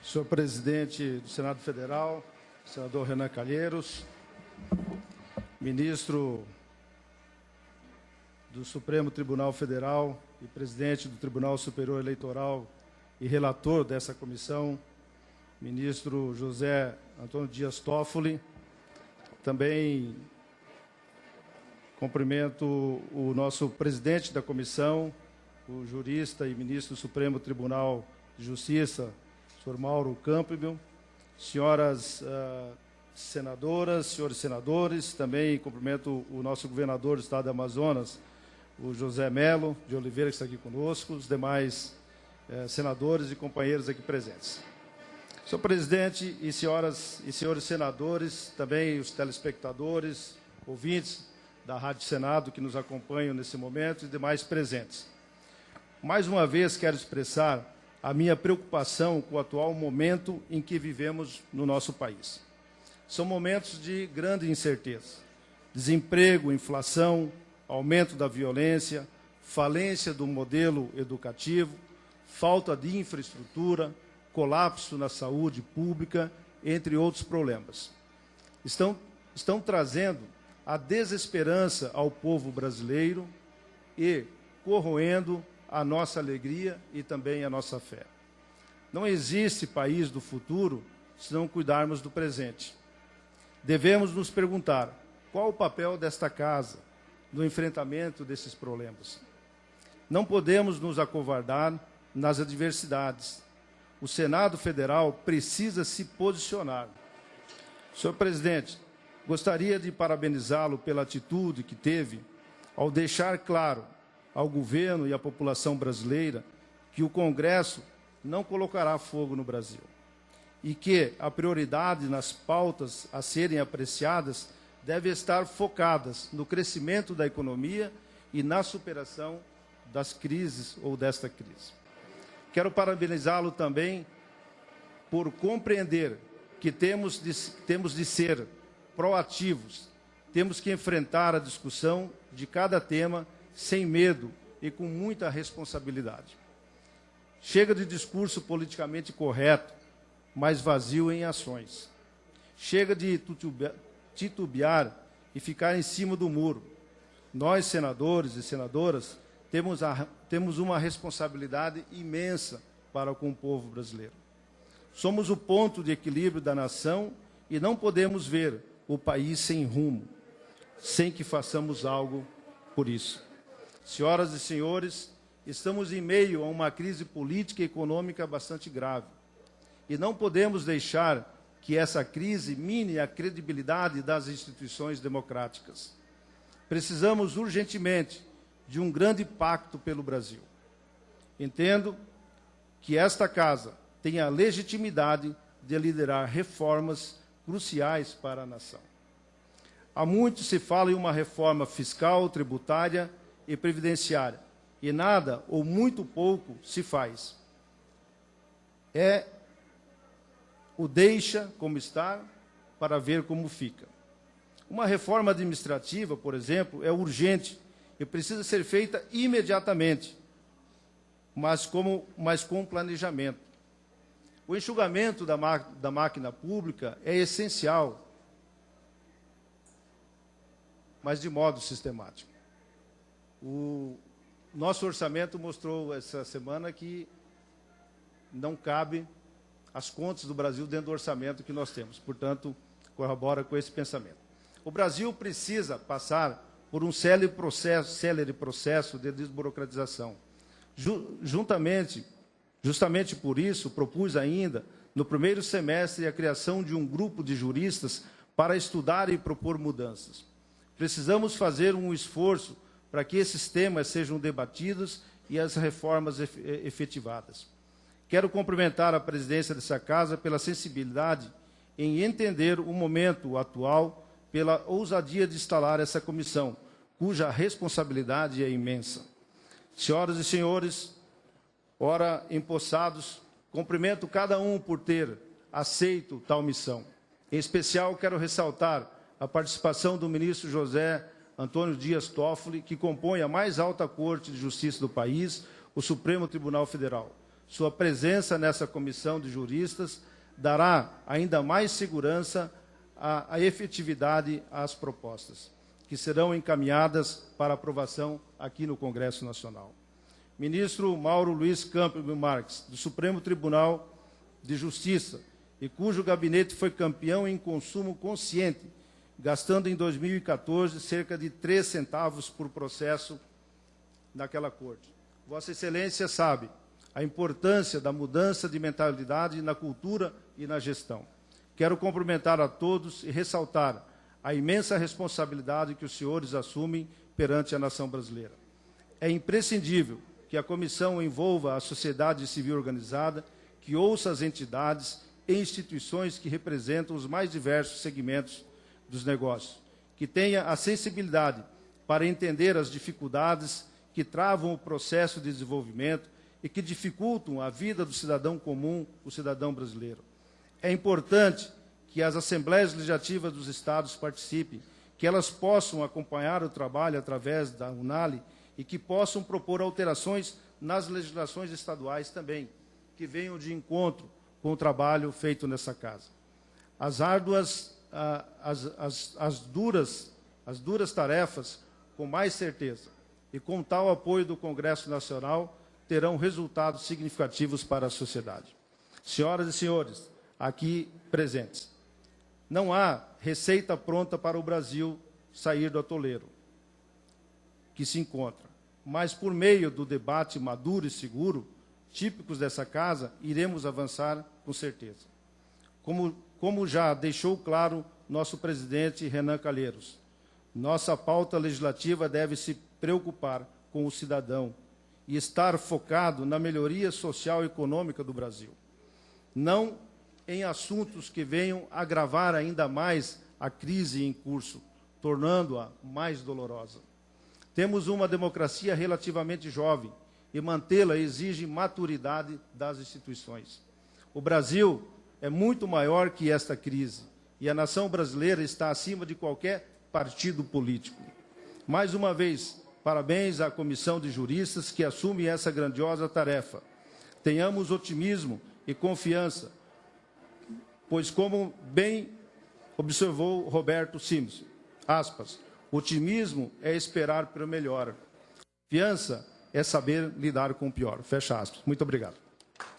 Senhor presidente do Senado Federal, senador Renan Calheiros, ministro do Supremo Tribunal Federal e presidente do Tribunal Superior Eleitoral e relator dessa comissão, ministro José Antônio Dias Toffoli. Também cumprimento o nosso presidente da comissão, o jurista e ministro do Supremo Tribunal de Justiça, senhor Mauro Campbell, senhoras senadoras, senhores senadores. Também cumprimento o nosso governador do estado do Amazonas, o José Melo de Oliveira, que está aqui conosco, os demais senadores e companheiros aqui presentes. Senhor presidente e senhoras e senhores senadores, também os telespectadores, ouvintes da Rádio Senado que nos acompanham nesse momento e demais presentes. Mais uma vez quero expressar a minha preocupação com o atual momento em que vivemos no nosso país. São momentos de grande incerteza, desemprego, inflação, aumento da violência, falência do modelo educativo, falta de infraestrutura, colapso na saúde pública, entre outros problemas. Estão trazendo a desesperança ao povo brasileiro e corroendo a nossa alegria e também a nossa fé. Não existe país do futuro se não cuidarmos do presente. Devemos nos perguntar qual o papel desta casa no enfrentamento desses problemas. Não podemos nos acovardar nas adversidades. O Senado Federal precisa se posicionar. Senhor presidente, gostaria de parabenizá-lo pela atitude que teve ao deixar claro ao governo e à população brasileira que o Congresso não colocará fogo no Brasil e que a prioridade nas pautas a serem apreciadas deve estar focadas no crescimento da economia e na superação das crises ou desta crise. Quero parabenizá-lo também por compreender que temos de ser proativos, temos que enfrentar a discussão de cada tema sem medo e com muita responsabilidade. Chega de discurso politicamente correto, mas vazio em ações. Chega de titubear e ficar em cima do muro. Nós, senadores e senadoras, temos uma responsabilidade imensa para com o povo brasileiro. Somos o ponto de equilíbrio da nação e não podemos ver o país sem rumo, sem que façamos algo por isso. Senhoras e senhores, estamos em meio a uma crise política e econômica bastante grave. E não podemos deixar que essa crise mine a credibilidade das instituições democráticas. Precisamos urgentemente de um grande pacto pelo Brasil. Entendo que esta casa tem a legitimidade de liderar reformas cruciais para a nação. Há muito se fala em uma reforma fiscal, tributária e previdenciária, e nada ou muito pouco se faz. O deixa como está para ver como fica. Uma reforma administrativa, por exemplo, é urgente e precisa ser feita imediatamente, mas com planejamento. O enxugamento da máquina pública é essencial, mas de modo sistemático. O nosso orçamento mostrou essa semana que não cabe as contas do Brasil dentro do orçamento que nós temos. Portanto, corrobora com esse pensamento. O Brasil precisa passar por um célere processo de desburocratização. Justamente por isso, propus ainda, no primeiro semestre, a criação de um grupo de juristas para estudar e propor mudanças. Precisamos fazer um esforço para que esses temas sejam debatidos e as reformas efetivadas. Quero cumprimentar a presidência dessa casa pela sensibilidade em entender o momento atual, pela ousadia de instalar essa comissão, cuja responsabilidade é imensa. Senhoras e senhores, ora empossados, cumprimento cada um por ter aceito tal missão. Em especial, quero ressaltar a participação do ministro José Antônio Dias Toffoli, que compõe a mais alta Corte de Justiça do país, o Supremo Tribunal Federal. Sua presença nessa comissão de juristas dará ainda mais segurança à efetividade às propostas, que serão encaminhadas para aprovação aqui no Congresso Nacional. Ministro Mauro Luiz Campbell Marques, do Supremo Tribunal de Justiça, e cujo gabinete foi campeão em consumo consciente, gastando em 2014 cerca de 3 centavos por processo naquela corte. Vossa Excelência sabe a importância da mudança de mentalidade na cultura e na gestão. Quero cumprimentar a todos e ressaltar a imensa responsabilidade que os senhores assumem perante a nação brasileira. É imprescindível que a comissão envolva a sociedade civil organizada, que ouça as entidades e instituições que representam os mais diversos segmentos dos negócios, que tenha a sensibilidade para entender as dificuldades que travam o processo de desenvolvimento e que dificultam a vida do cidadão comum, o cidadão brasileiro. É importante que as assembleias legislativas dos estados participem, que elas possam acompanhar o trabalho através da UNALI e que possam propor alterações nas legislações estaduais também, que venham de encontro com o trabalho feito nessa casa. As duras tarefas, com mais certeza, e com tal apoio do Congresso Nacional, terão resultados significativos para a sociedade. Senhoras e senhores, aqui presentes, não há receita pronta para o Brasil sair do atoleiro que se encontra, mas por meio do debate maduro e seguro, típicos dessa casa, iremos avançar com certeza. Como já deixou claro nosso presidente Renan Calheiros, nossa pauta legislativa deve se preocupar com o cidadão e estar focado na melhoria social e econômica do Brasil, não em assuntos que venham agravar ainda mais a crise em curso, tornando-a mais dolorosa. Temos uma democracia relativamente jovem e mantê-la exige maturidade das instituições. O Brasil é muito maior que esta crise e a nação brasileira está acima de qualquer partido político. Mais uma vez, parabéns à comissão de juristas que assume essa grandiosa tarefa. Tenhamos otimismo e confiança, pois, como bem observou Roberto Simpson, aspas, otimismo é esperar pelo melhor. Confiança é saber lidar com o pior. Fecha aspas. Muito obrigado.